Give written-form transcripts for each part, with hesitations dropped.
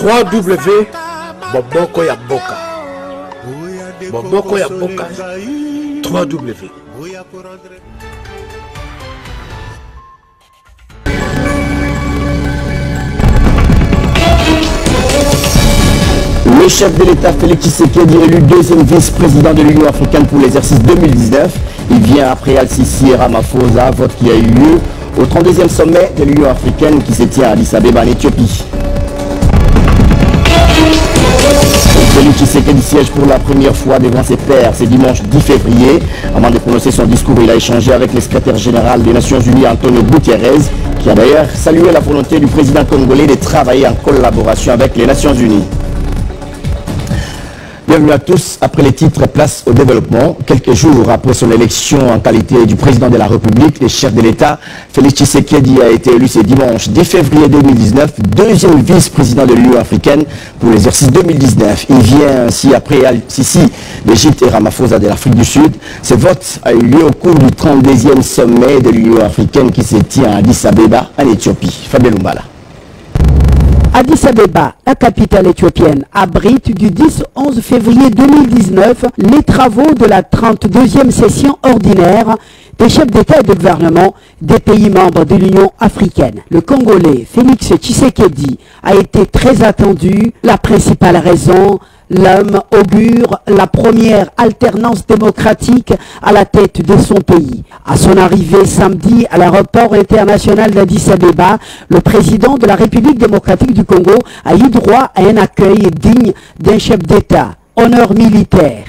3W Boboko ya Boka. Boboko ya Boka. 3W. Le chef de l'État Félix Tshisekedi est élu deuxième vice-président de l'Union africaine pour l'exercice 2019. Il vient après Al-Sisi et Ramaphosa, vote qui a eu lieu au 32e sommet de l'Union africaine qui se tient à Addis Abeba en Éthiopie. Félix Tshisekedi siège pour la première fois devant ses pairs ce dimanche 10 février. Avant de prononcer son discours, il a échangé avec le secrétaire général des Nations Unies, Antonio Guterres, qui a d'ailleurs salué la volonté du président congolais de travailler en collaboration avec les Nations Unies. Bienvenue à tous. Après les titres, place au développement. Quelques jours après son élection en qualité du président de la République, le chef de l'État, Félix Tshisekedi, a été élu ce dimanche 10 février 2019, deuxième vice-président de l'Union africaine pour l'exercice 2019. Il vient ainsi après Al-Sisi d'Égypte et Ramaphosa de l'Afrique du Sud. Ce vote a eu lieu au cours du 32e sommet de l'Union africaine qui se tient à Addis Abeba en Éthiopie. Fabien Lumbala. Addis Abeba, la capitale éthiopienne, abrite du 10 au 11 février 2019 les travaux de la 32e session ordinaire des chefs d'État et de gouvernement des pays membres de l'Union africaine. Le Congolais Félix Tshisekedi a été très attendu. La principale raison, l'homme augure la première alternance démocratique à la tête de son pays. À son arrivée samedi à l'aéroport international d'Addis Abeba, le président de la République démocratique du Congo a eu droit à un accueil digne d'un chef d'État. Honneur militaire.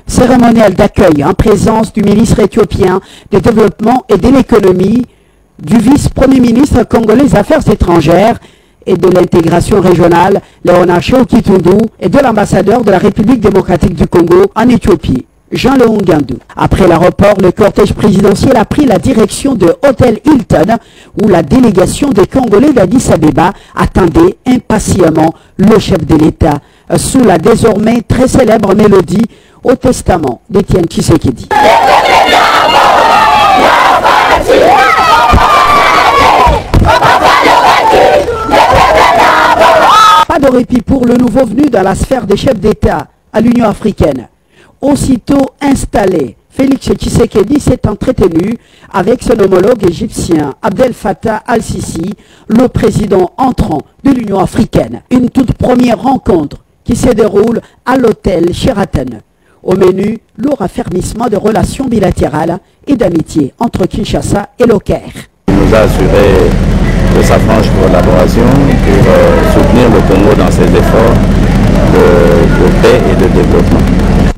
Cérémonial d'accueil en présence du ministre éthiopien du Développement et de l'Économie, du vice-premier ministre congolais des Affaires étrangères et de l'intégration régionale, Léonard Kitundu, et de l'ambassadeur de la République démocratique du Congo en Éthiopie, Jean-Léon Gandou. Après l'aéroport, le cortège présidentiel a pris la direction de Hôtel Hilton, où la délégation des Congolais d'Addis Abeba attendait impatiemment le chef de l'État, sous la désormais très célèbre mélodie au testament d'Étienne Tshisekedi. Pas de répit pour le nouveau venu dans la sphère des chefs d'État à l'Union africaine. Aussitôt installé, Félix Tshisekedi s'est entretenu avec son homologue égyptien Abdel Fattah al-Sisi, le président entrant de l'Union africaine. Une toute première rencontre qui se déroule à l'hôtel Sheraton. Au menu, le raffermissement de relations bilatérales et d'amitié entre Kinshasa et le Caire. Il nous a assuré de sa franche collaboration pour soutenir le Congo dans ses efforts de paix et de développement.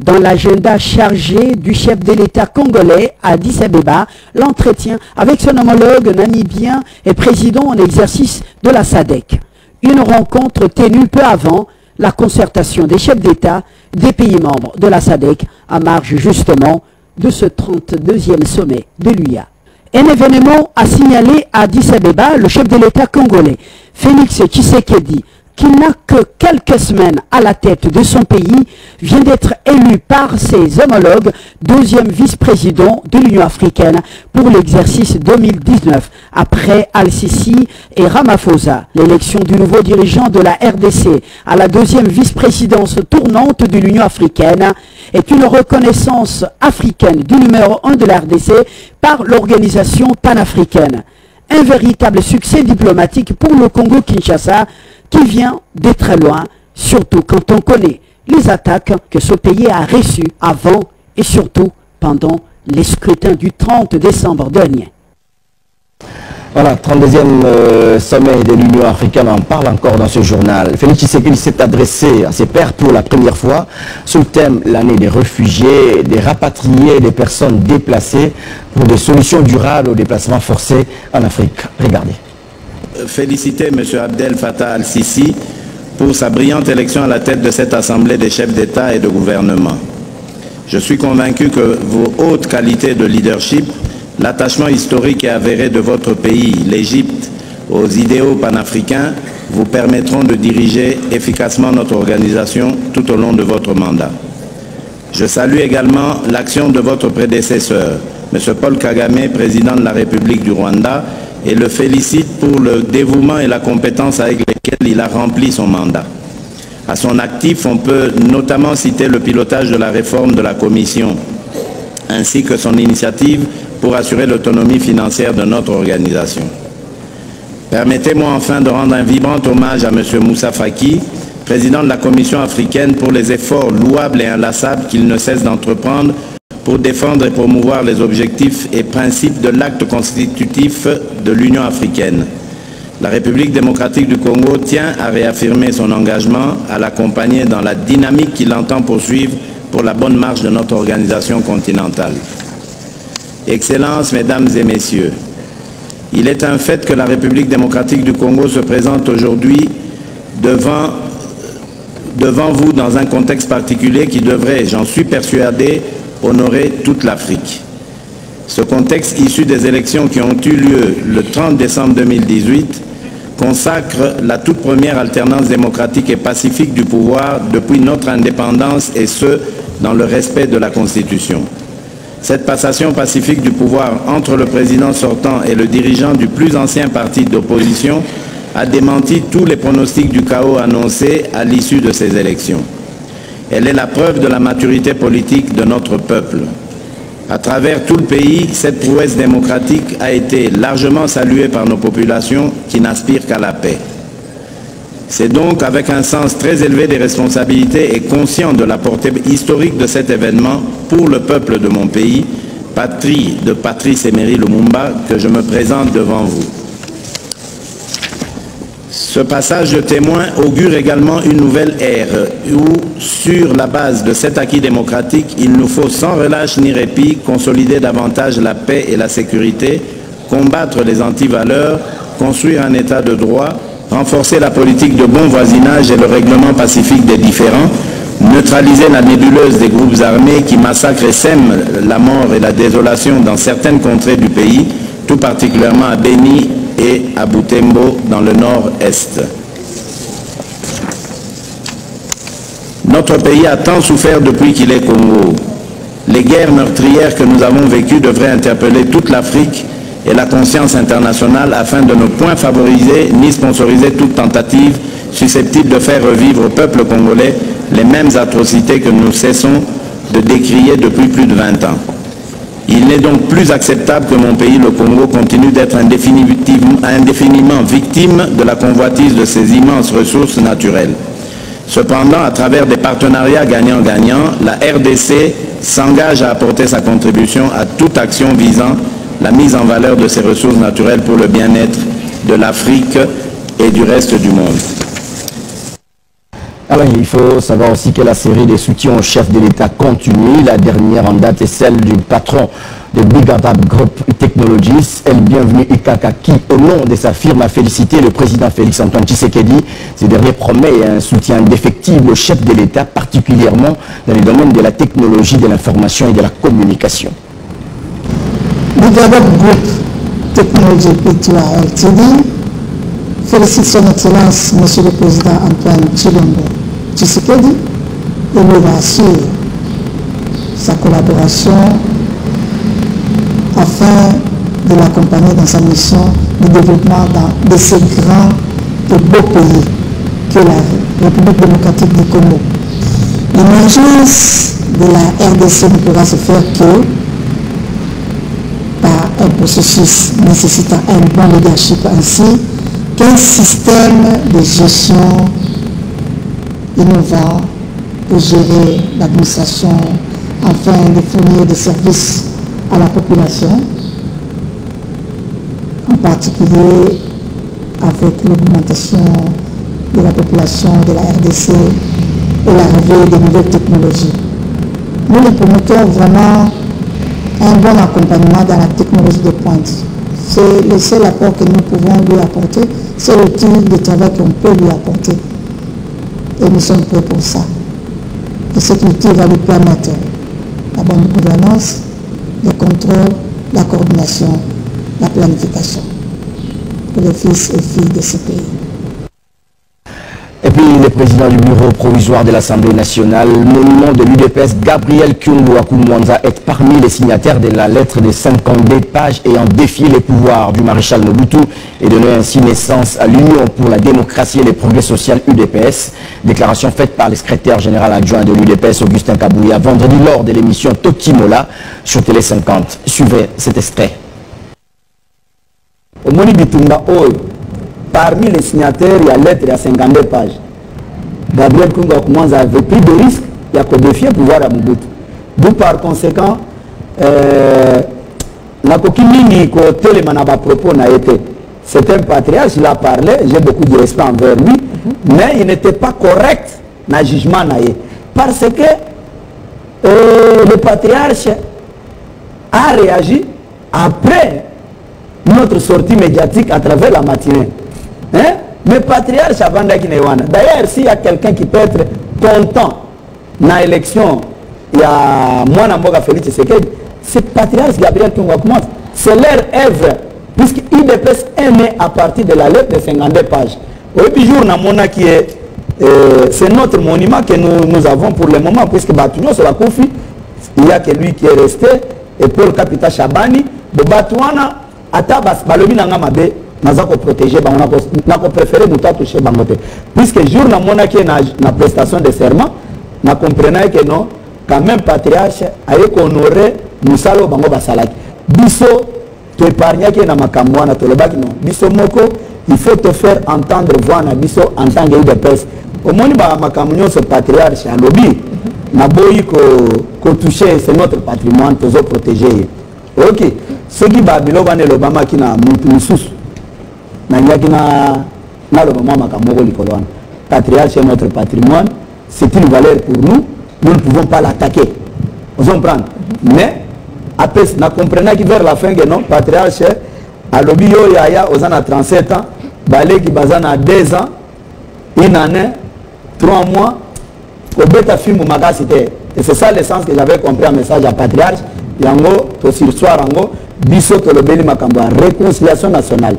Dans l'agenda chargé du chef de l'État congolais à Addis Abeba, l'entretien avec son homologue namibien et président en exercice de la SADC. Une rencontre tenue peu avant la concertation des chefs d'État des pays membres de la SADC à marge justement de ce 32e sommet de l'UA. Un événement a signalé à Addis Abeba le chef de l'État congolais, Félix Tshisekedi, qui n'a que quelques semaines à la tête de son pays, vient d'être élu par ses homologues deuxième vice-président de l'Union africaine pour l'exercice 2019, après Al-Sisi et Ramaphosa. L'élection du nouveau dirigeant de la RDC à la deuxième vice-présidence tournante de l'Union africaine est une reconnaissance africaine du numéro 1 de la RDC par l'organisation panafricaine. Un véritable succès diplomatique pour le Congo-Kinshasa qui vient de très loin, surtout quand on connaît les attaques que ce pays a reçues avant et surtout pendant les scrutins du 30 décembre dernier. Voilà, 32e sommet de l'Union africaine, on en parle encore dans ce journal. Félix Tshisekedi s'est adressé à ses pairs pour la première fois sous le thème l'année des réfugiés, des rapatriés, des personnes déplacées pour des solutions durables aux déplacements forcés en Afrique. Regardez. Féliciter M. Abdel Fattah al-Sisi pour sa brillante élection à la tête de cette assemblée des chefs d'État et de gouvernement. Je suis convaincu que vos hautes qualités de leadership, l'attachement historique et avéré de votre pays, l'Égypte, aux idéaux panafricains, vous permettront de diriger efficacement notre organisation tout au long de votre mandat. Je salue également l'action de votre prédécesseur, M. Paul Kagame, président de la République du Rwanda, et le félicite pour le dévouement et la compétence avec lesquels il a rempli son mandat. À son actif, on peut notamment citer le pilotage de la réforme de la Commission, ainsi que son initiative pour assurer l'autonomie financière de notre organisation. Permettez-moi enfin de rendre un vibrant hommage à M. Moussa Faki, président de la Commission africaine, pour les efforts louables et inlassables qu'il ne cesse d'entreprendre pour défendre et promouvoir les objectifs et principes de l'acte constitutif de l'Union africaine. La République démocratique du Congo tient à réaffirmer son engagement à l'accompagner dans la dynamique qu'il entend poursuivre pour la bonne marche de notre organisation continentale. Excellences, Mesdames et Messieurs, il est un fait que la République démocratique du Congo se présente aujourd'hui devant vous dans un contexte particulier qui devrait, j'en suis persuadé, honorer toute l'Afrique. Ce contexte issu des élections qui ont eu lieu le 30 décembre 2018 consacre la toute première alternance démocratique et pacifique du pouvoir depuis notre indépendance, et ce, dans le respect de la Constitution. Cette passation pacifique du pouvoir entre le président sortant et le dirigeant du plus ancien parti d'opposition a démenti tous les pronostics du chaos annoncés à l'issue de ces élections. Elle est la preuve de la maturité politique de notre peuple. À travers tout le pays, cette prouesse démocratique a été largement saluée par nos populations qui n'aspirent qu'à la paix. C'est donc avec un sens très élevé des responsabilités et conscient de la portée historique de cet événement pour le peuple de mon pays, patrie de Patrice Emery Lumumba, que je me présente devant vous. Ce passage de témoin augure également une nouvelle ère où, sur la base de cet acquis démocratique, il nous faut sans relâche ni répit consolider davantage la paix et la sécurité, combattre les antivaleurs, construire un état de droit, renforcer la politique de bon voisinage et le règlement pacifique des différends, neutraliser la nébuleuse des groupes armés qui massacrent et sèment la mort et la désolation dans certaines contrées du pays, tout particulièrement à Beni et à Butembo dans le nord-est. Notre pays a tant souffert depuis qu'il est Congo. Les guerres meurtrières que nous avons vécues devraient interpeller toute l'Afrique et la conscience internationale afin de ne point favoriser ni sponsoriser toute tentative susceptible de faire revivre au peuple congolais les mêmes atrocités que nous cessons de décrier depuis plus de 20 ans. Il n'est donc plus acceptable que mon pays, le Congo, continue d'être indéfiniment victime de la convoitise de ses immenses ressources naturelles. Cependant, à travers des partenariats gagnant-gagnant, la RDC s'engage à apporter sa contribution à toute action visant la mise en valeur de ces ressources naturelles pour le bien-être de l'Afrique et du reste du monde. Alors, il faut savoir aussi que la série des soutiens au chef de l'État continue. La dernière en date est celle du patron de Big Up Group Technologies, El Bienvenu Ikaka, qui, au nom de sa firme, a félicité le président Félix-Antoine Tshisekedi. Ce dernier promet un soutien indéfectible au chef de l'État, particulièrement dans les domaines de la technologie, de l'information et de la communication. Big Up Group Technology Pty Ltd félicite son Excellence, Monsieur le Président Antoine Tshilombo Tshisekedi, et lui assure sa collaboration afin de l'accompagner dans sa mission de développement de ce grand et beau pays que la République démocratique du Congo. L'émergence de la RDC ne pourra se faire que par un processus nécessitant un bon leadership ainsi qu'un système de gestion innovant pour gérer l'administration afin de fournir des services à la population, en particulier avec l'augmentation de la population de la RDC et l'arrivée des nouvelles technologies. Nous les promotons vraiment un bon accompagnement dans la technologie de pointe. C'est le seul apport que nous pouvons lui apporter, c'est le type de travail qu'on peut lui apporter. Et nous sommes prêts pour ça. Et cet outil va lui permettre la bonne gouvernance, le contrôle, la coordination, la planification pour les fils et filles de ce pays. Et puis, le président du bureau provisoire de l'Assemblée nationale, monument de l'UDPS, Gabriel Kyungu Akumwanza, est parmi les signataires de la lettre de 52 pages ayant défié les pouvoirs du maréchal Mobutu et donné ainsi naissance à l'Union pour la démocratie et les progrès sociaux UDPS. Déclaration faite par le secrétaire général adjoint de l'UDPS, Augustin Kabouya, vendredi lors de l'émission Tokimola sur Télé 50. Suivez cet extrait. Au Moni Bitumba Oyo, parmi les signataires, il y a lettre à 52 pages. Gabriel Kyungu Akumwanza avait pris des risques, il y a qu'à défier le pouvoir à Mobutu. Donc par conséquent, la coquille mini côté les manaba propos n'a été. C'est un patriarche, il a parlé, j'ai beaucoup de respect envers lui, mais il n'était pas correct dans le jugement. Parce que le patriarche a réagi après notre sortie médiatique à travers la matinée. Hein? Mais patriarche avant d'Akinewana. D'ailleurs, s'il y a quelqu'un qui peut être content dans l'élection, il y a moi, Mboga Félix Tshisekedi, c'est patriarche Gabriel Kyungu Akumwanza. C'est leur œuvre, puisque l'UDPS est né à partir de la lettre de 52 pages. Au jour, c'est notre monument que nous avons pour le moment, puisque Batouno sur la Koufi, il n'y a que lui qui est resté, et Paul Kapita Chabani, de Batouana, Atabas, Balobi Nangamabe, nous avons protégé, nous avons préféré nous toucher Bangote. Puisque jour na mona qui est na prestation de serment, nous comprenons que non, quand même patriarche a honoré nous salo bango basalaki. Biso te parnia qui est na makamwana to le baki non. Biso moko, il faut te faire entendre voix na biso en tant que UDPS. Au moins ba makamunyo ce patriarche a lobby. Na boyi ko toucher c'est notre patrimoine tous protéger. OK. Ce qui va biloba ne l'Obama qui na mususu. Patriarche c'est notre patrimoine, c'est une valeur pour nous, nous ne pouvons pas l'attaquer. Vous comprenez? Mais après, nous comprenons que vers la fin, non, patriarche, à l'obio yaya, aux ans 37 ans, balé qui bazana 2 ans, 1 année, 3 mois, au bêta film ou magacité. Et c'est ça l'essence que j'avais compris un message à patriarche, yango, to sur soir yango, biso to le beli makamba, réconciliation nationale.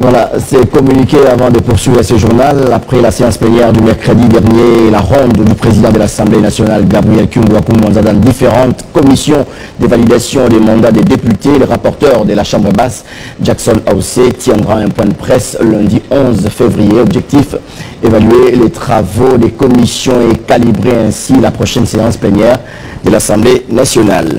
Voilà, c'est communiqué avant de poursuivre ce journal. Après la séance plénière du mercredi dernier, la ronde du président de l'Assemblée nationale, Gabriel Kyungu Akumwanza, dans différentes commissions de validation des mandats des députés, le rapporteur de la Chambre basse, Jackson Aoussé, tiendra un point de presse lundi 11 février. Objectif, évaluer les travaux des commissions et calibrer ainsi la prochaine séance plénière de l'Assemblée nationale.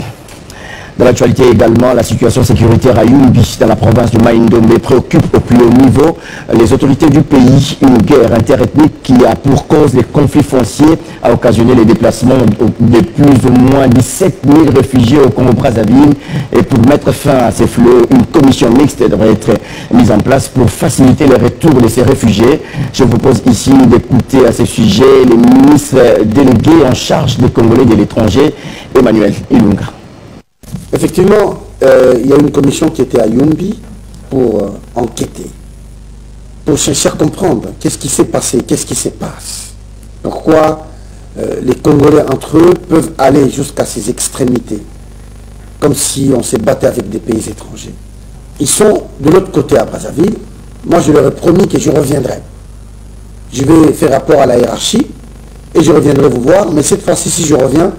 Dans l'actualité également, la situation sécuritaire à Yumbi, dans la province du Maïndombe, préoccupe au plus haut niveau les autorités du pays. Une guerre interethnique qui a pour cause les conflits fonciers a occasionné les déplacements de plus ou moins 17 000 réfugiés au Congo-Brazzaville. Et pour mettre fin à ces fléaux, une commission mixte devrait être mise en place pour faciliter le retour de ces réfugiés. Je vous propose ici d'écouter à ce sujet le ministre délégué en charge des Congolais de l'étranger, Emmanuel Ilunga. Effectivement, il y a une commission qui était à Yumbi pour enquêter, pour chercher à comprendre qu'est-ce qui s'est passé, qu'est-ce qui se passe, pourquoi les Congolais entre eux peuvent aller jusqu'à ces extrémités, comme si on se battait avec des pays étrangers. Ils sont de l'autre côté à Brazzaville. Moi, je leur ai promis que je reviendrai. Je vais faire rapport à la hiérarchie et je reviendrai vous voir, mais cette fois-ci, si je reviens,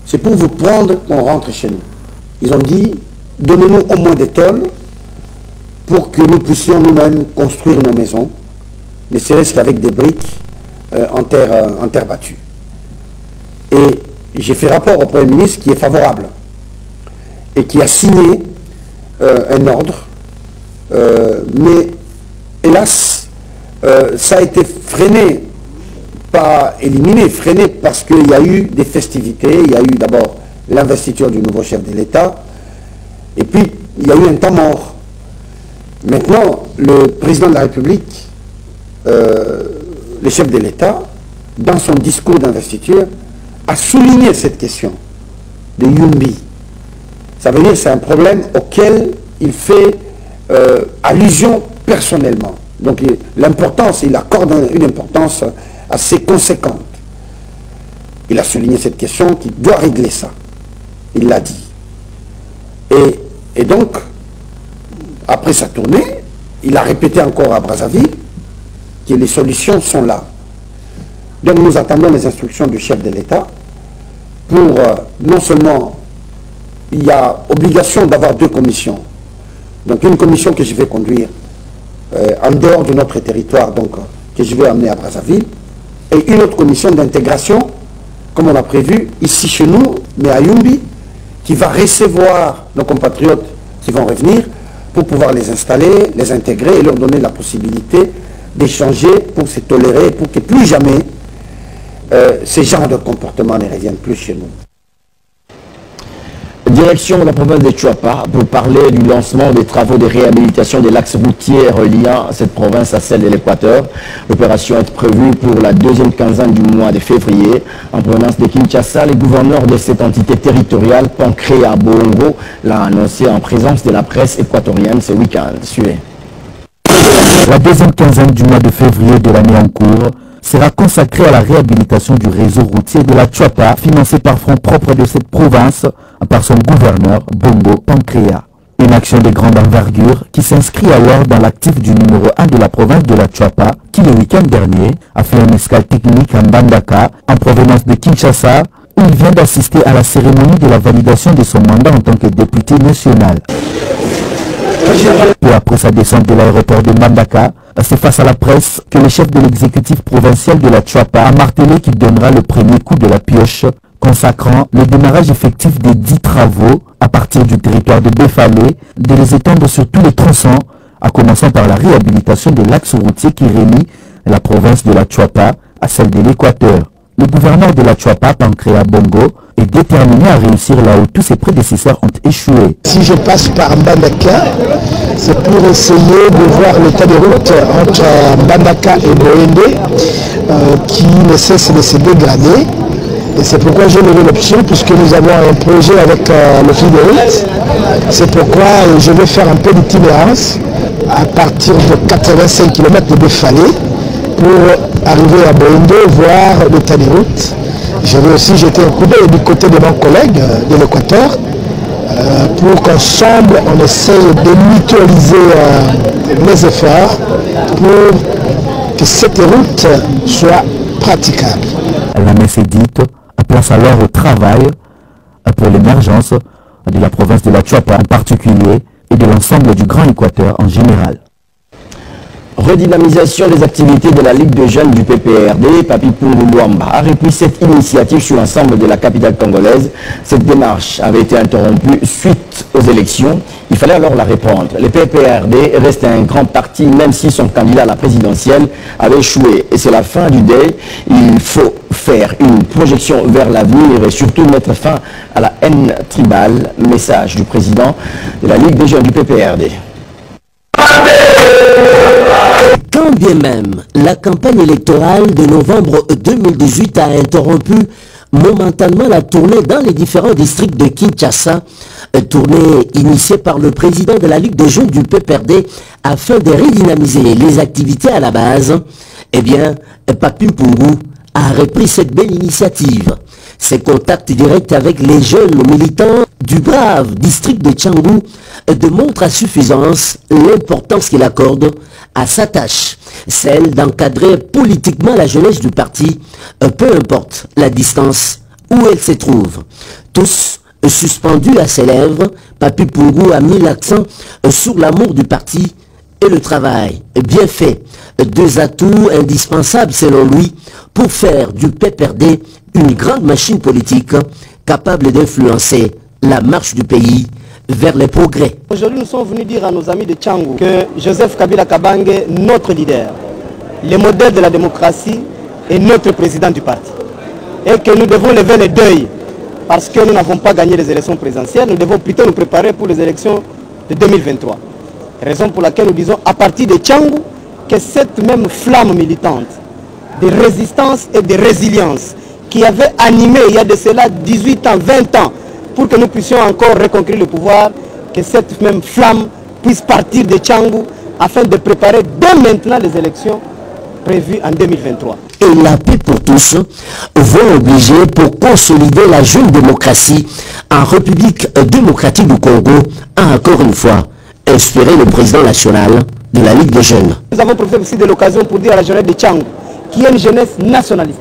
c'est pour vous prendre qu'on rentre chez nous. Ils ont dit, donnez-nous au moins des tonnes pour que nous puissions nous-mêmes construire nos maisons, ne serait-ce qu'avec des briques en terre battue. Et j'ai fait rapport au Premier ministre qui est favorable et qui a signé un ordre, mais hélas, ça a été freiné, pas éliminé, freiné parce qu'il y a eu des festivités, il y a eu d'abord l'investiture du nouveau chef de l'État, et puis il y a eu un temps mort. Maintenant, le président de la République, le chef de l'État, dans son discours d'investiture, a souligné cette question de Yumbi. Ça veut dire que c'est un problème auquel il fait allusion personnellement. Donc l'importance, il accorde une importance assez conséquente. Il a souligné cette question qui doit régler ça. Il l'a dit. Et donc, après sa tournée, il a répété encore à Brazzaville que les solutions sont là. Donc nous attendons les instructions du chef de l'État pour non seulement il y a obligation d'avoir 2 commissions. Donc une commission que je vais conduire en dehors de notre territoire, donc que je vais amener à Brazzaville, et une autre commission d'intégration, comme on a prévu, ici chez nous, mais à Yumbi, qui va recevoir nos compatriotes qui vont revenir pour pouvoir les installer, les intégrer et leur donner la possibilité d'échanger pour se tolérer, pour que plus jamais ces genres de comportements ne reviennent plus chez nous. Direction de la province de Chuapa pour parler du lancement des travaux de réhabilitation de l'axe routier reliant cette province à celle de l'Équateur. L'opération est prévue pour la 2e quinzaine du mois de février. En provenance de Kinshasa, le gouverneur de cette entité territoriale, Pancréa Bongo, l'a annoncé en présence de la presse équatorienne ce week-end. Suivez. La 2e quinzaine du mois de février de l'année en cours sera consacrée à la réhabilitation du réseau routier de la Chuapa, financé par fonds propres de cette province par son gouverneur Bongo Pancréa. Une action de grande envergure qui s'inscrit alors dans l'actif du numéro 1 de la province de la Chuapa, qui le week-end dernier a fait une escale technique à Mbandaka, en provenance de Kinshasa, où il vient d'assister à la cérémonie de la validation de son mandat en tant que député national. Peu après sa descente de l'aéroport de Mbandaka, c'est face à la presse que le chef de l'exécutif provincial de la Chuapa a martelé qu'il donnera le premier coup de la pioche, consacrant le démarrage effectif des 10 travaux à partir du territoire de Befalé, de les étendre sur tous les tronçons, à commencer par la réhabilitation de l'axe routier qui relie la province de la Chuapa à celle de l'Équateur. Le gouverneur de la Chuapa, Pancréa Bongo, est déterminé à réussir là où tous ses prédécesseurs ont échoué. Si je passe par Mbandaka, c'est pour essayer de voir l'état de route entre Mbandaka et Boende qui ne cesse de se dégrader. Et c'est pourquoi j'ai levé l'option, puisque nous avons un projet avec le fil de route. C'est pourquoi je vais faire un peu d'itinérance à partir de 85 km de Befalé pour arriver à Boende, voir l'état de route. Je vais aussi jeter un coup d'œil du côté de mon collègue de l'Équateur pour qu'ensemble on essaye de mutualiser les efforts pour que cette route soit praticable. La messe est dite, place alors au travail pour l'émergence de la province de la Chuapa en particulier et de l'ensemble du Grand Équateur en général. Redynamisation des activités de la Ligue de jeunes du PPRD, Papi Pungu Luamba a repris cette initiative sur l'ensemble de la capitale congolaise. Cette démarche avait été interrompue suite aux élections. Il fallait alors la reprendre. Le PPRD reste un grand parti, même si son candidat à la présidentielle avait échoué. Et c'est la fin du deuil. Il faut faire une projection vers l'avenir et surtout mettre fin à la haine tribale. Message du président de la Ligue des jeunes du PPRD. Quand bien même la campagne électorale de novembre 2018 a interrompu momentanément la tournée dans les différents districts de Kinshasa, tournée initiée par le président de la Ligue des jeunes du PPRD afin de redynamiser les activités à la base, eh bien, Papi Pungu a repris cette belle initiative. Ses contacts directs avec les jeunes militants du brave district de Tchangou démontrent à suffisance l'importance qu'il accorde à sa tâche, celle d'encadrer politiquement la jeunesse du parti, peu importe la distance où elle se trouve. Tous suspendus à ses lèvres, Papi Pungu a mis l'accent sur l'amour du parti et le travail bien fait, 2 atouts indispensables selon lui pour faire du PPRD une grande machine politique capable d'influencer la marche du pays vers les progrès. Aujourd'hui, nous sommes venus dire à nos amis de Tchangou que Joseph Kabila Kabange, notre leader, le modèle de la démocratie, est notre président du parti. Et que nous devons lever le deuil parce que nous n'avons pas gagné les élections présidentielles, nous devons plutôt nous préparer pour les élections de 2023. Raison pour laquelle nous disons à partir de Tchangou que cette même flamme militante de résistance et de résilience qui avait animé il y a de cela 18 ans, 20 ans, pour que nous puissions encore reconquérir le pouvoir, que cette même flamme puisse partir de Tchangou afin de préparer dès maintenant les élections prévues en 2023. Et la paix pour tous vont obliger pour consolider la jeune démocratie en République démocratique du Congo, a encore une fois inspiré le président national de la Ligue des jeunes. Nous avons profité aussi de l'occasion pour dire à la jeunesse de Tchangou, qui est une jeunesse nationaliste,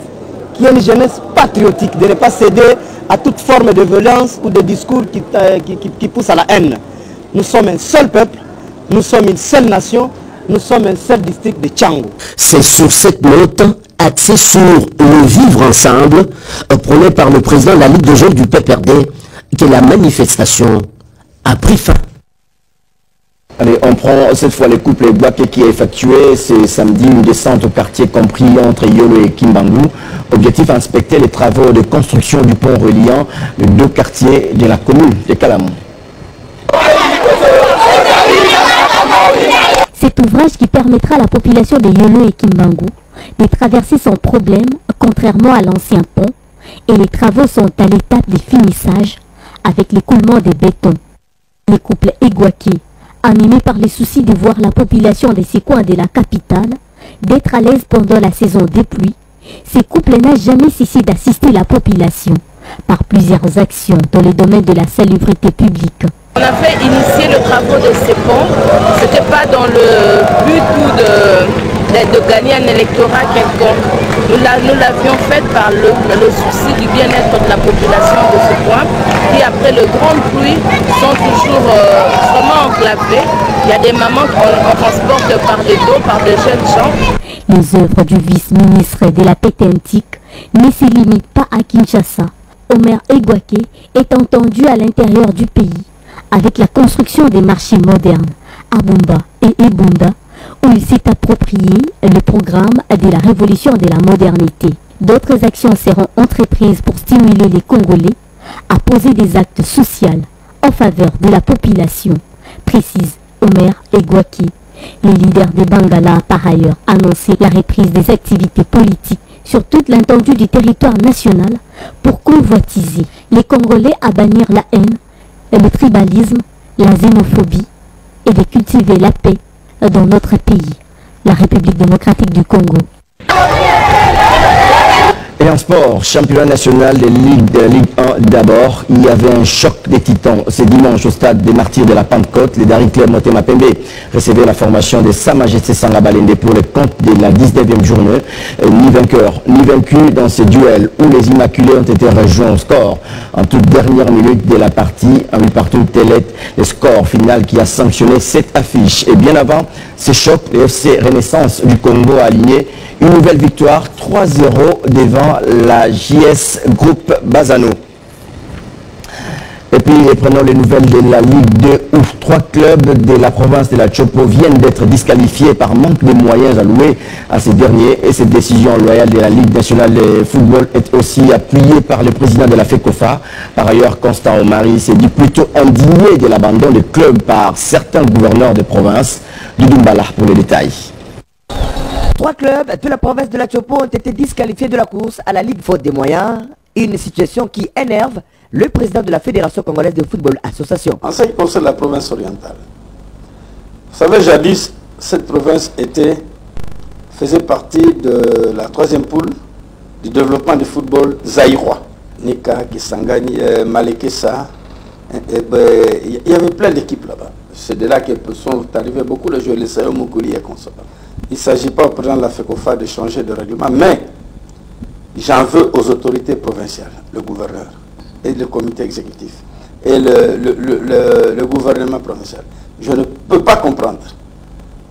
qui est une jeunesse patriotique, de ne pas céder à toute forme de violence ou de discours qui poussent à la haine. Nous sommes un seul peuple, nous sommes une seule nation, nous sommes un seul district de Tchangou. C'est sur cette note, axée sur le vivre ensemble, prôné par le président de la Ligue des jeunes du PPRD, que la manifestation a pris fin. Allez, on prend cette fois le couple Boaké qui a effectué ce samedi une descente au quartier compris entre Yolo et Kimbangu. Objectif, inspecter les travaux de construction du pont reliant les deux quartiers de la commune de Kalamou. Cet ouvrage qui permettra à la population de Yolo et Kimbangu de traverser sans problème, contrairement à l'ancien pont, et les travaux sont à l'étape de finissage avec l'écoulement des bétons. Le couple Egwaki, animé par le souci de voir la population de ces coins de la capitale, d'être à l'aise pendant la saison des pluies, ce couple n'a jamais cessé d'assister la population par plusieurs actions dans le domaine de la salubrité publique. On a fait initier le travaux de ces ponts. Ce n'était pas dans le but de gagner un électorat quelconque. Nous l'avions fait par le souci du bien-être de la population de ce point, qui après le grand pluie sont toujours vraiment enclavés. Il y a des mamans qu'on transporte par des dos, par des jeunes gens. Les œuvres du vice-ministre de la Pétentique ne se limitent pas à Kinshasa. Omer Egwake est entendu à l'intérieur du pays avec la construction des marchés modernes à Bumba et Ebunda, où il s'est approprié le programme de la révolution de la modernité. D'autres actions seront entreprises pour stimuler les Congolais à poser des actes sociaux en faveur de la population, précise Omer Egwaki. Le leader des Bangala a par ailleurs annoncé la reprise des activités politiques sur toute l'étendue du territoire national pour convoitiser les Congolais à bannir la haine, le tribalisme, la xénophobie et de cultiver la paix dans notre pays, la République démocratique du Congo. Et en sport, championnat national de Ligue 1 d'abord, il y avait un choc des titans ce dimanche au stade des Martyrs de la Pentecôte. Les Dari Claire Motema Pembe recevaient la formation de Sa Majesté Sanga Balende pour le compte de la 19e journée. Ni vainqueur, ni vaincu dans ce duel où les Immaculés ont été rejoints au score. En toute dernière minute de la partie, un but partout tel est le score final qui a sanctionné cette affiche. Et bien avant ce choc, le FC Renaissance du Congo a aligné une nouvelle victoire 3-0 devant la JS Groupe Bazano. Et puis prenons les nouvelles de la Ligue 2 où 3 clubs de la province de la Chopo viennent d'être disqualifiés par manque de moyens alloués à ces derniers. Et cette décision loyale de la Ligue nationale de football est aussi appuyée par le président de la FECOFA. Par ailleurs, Constant Omari s'est dit plutôt indigné de l'abandon des clubs par certains gouverneurs de province. Dudumbala pour les détails. 3 clubs de la province de la Chopo ont été disqualifiés de la course à la Ligue faute des moyens. Une situation qui énerve le président de la Fédération congolaise de football association. En ce qui concerne la province orientale, vous savez, jadis, cette province faisait partie de la 3e poule du développement du football zaïrois. Nika, Kisangani, Malekessa, il y avait plein d'équipes là-bas. C'est de là que sont arrivés beaucoup de joueurs, les Sayo Moukouli et consorts. Il ne s'agit pas au président de la FECOFA de changer de règlement, mais j'en veux aux autorités provinciales, le gouverneur et le comité exécutif et le gouvernement provincial. Je ne peux pas comprendre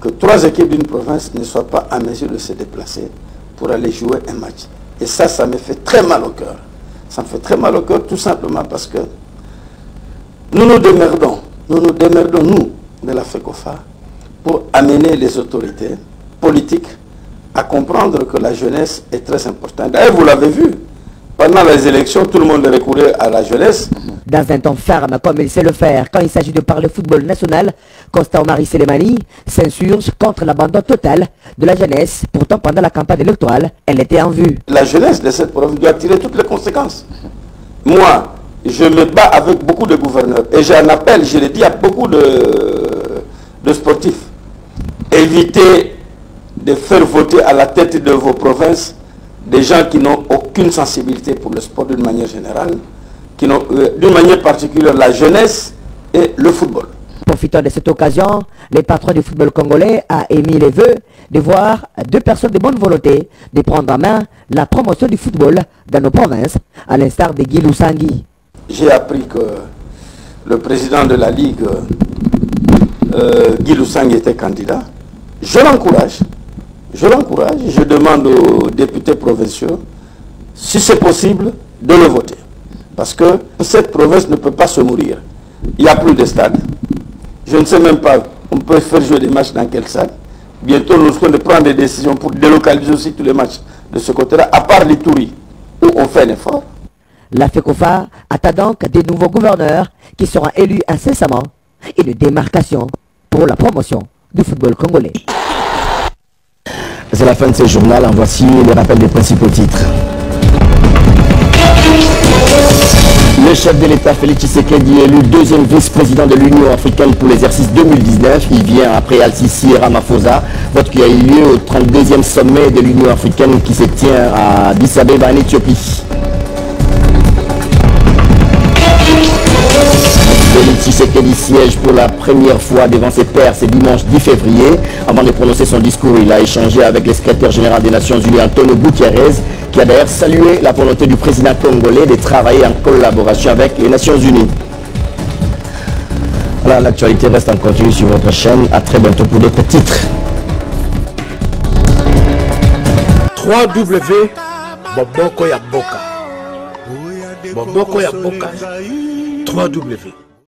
que 3 équipes d'une province ne soient pas en mesure de se déplacer pour aller jouer un match. Et ça me fait très mal au cœur. Ça me fait très mal au cœur tout simplement parce que nous nous démerdons, nous, de la FECOFA, pour amener les autorités politiques à comprendre que la jeunesse est très importante. D'ailleurs, vous l'avez vu, pendant les élections, tout le monde recourait à la jeunesse. Dans un temps ferme, comme il sait le faire, quand il s'agit de parler football national, Constant Omari Selemani s'insurge contre l'abandon total de la jeunesse. Pourtant, pendant la campagne électorale, elle était en vue. La jeunesse de cette province doit tirer toutes les conséquences. Moi, je me bats avec beaucoup de gouverneurs et j'en appelle, je le dis à beaucoup de sportifs. Évitez de faire voter à la tête de vos provinces des gens qui n'ont aucune sensibilité pour le sport d'une manière générale, qui n'ont d'une manière particulière la jeunesse et le football. Profitant de cette occasion, les patrons du football congolais a émis les vœux de voir deux personnes de bonne volonté de prendre en main la promotion du football dans nos provinces, à l'instar de Guy Lusangui. J'ai appris que le président de la Ligue, Guy Lusangui, était candidat. Je l'encourage, je demande aux députés provinciaux, si c'est possible, de le voter. Parce que cette province ne peut pas se mourir. Il n'y a plus de stade. Je ne sais même pas, on peut faire jouer des matchs dans quel stade. Bientôt, nous serons de prendre des décisions pour délocaliser aussi tous les matchs de ce côté-là, à part les Touris, où on fait un effort. La FECOFA attend donc des nouveaux gouverneurs qui seront élus incessamment et de démarcation pour la promotion du football congolais. C'est la fin de ce journal. En voici les rappels des principaux titres. Le chef de l'État Félix Tshisekedi élu deuxième vice-président de l'Union africaine pour l'exercice 2019. Il vient après Al-Sisi et Ramaphosa, vote qui a eu lieu au 32e sommet de l'Union africaine qui se tient à Addis Abeba en Éthiopie. Félix Tshisekedi siège pour la première fois devant ses pairs ce dimanche 10 février. Avant de prononcer son discours, il a échangé avec le secrétaire général des Nations Unies, Antonio Guterres, qui a d'ailleurs salué la volonté du président congolais de travailler en collaboration avec les Nations Unies. Voilà, l'actualité reste en continu sur votre chaîne. À très bientôt pour d'autres titres. Boboko ya Boka. Boboko ya Boka. 3W.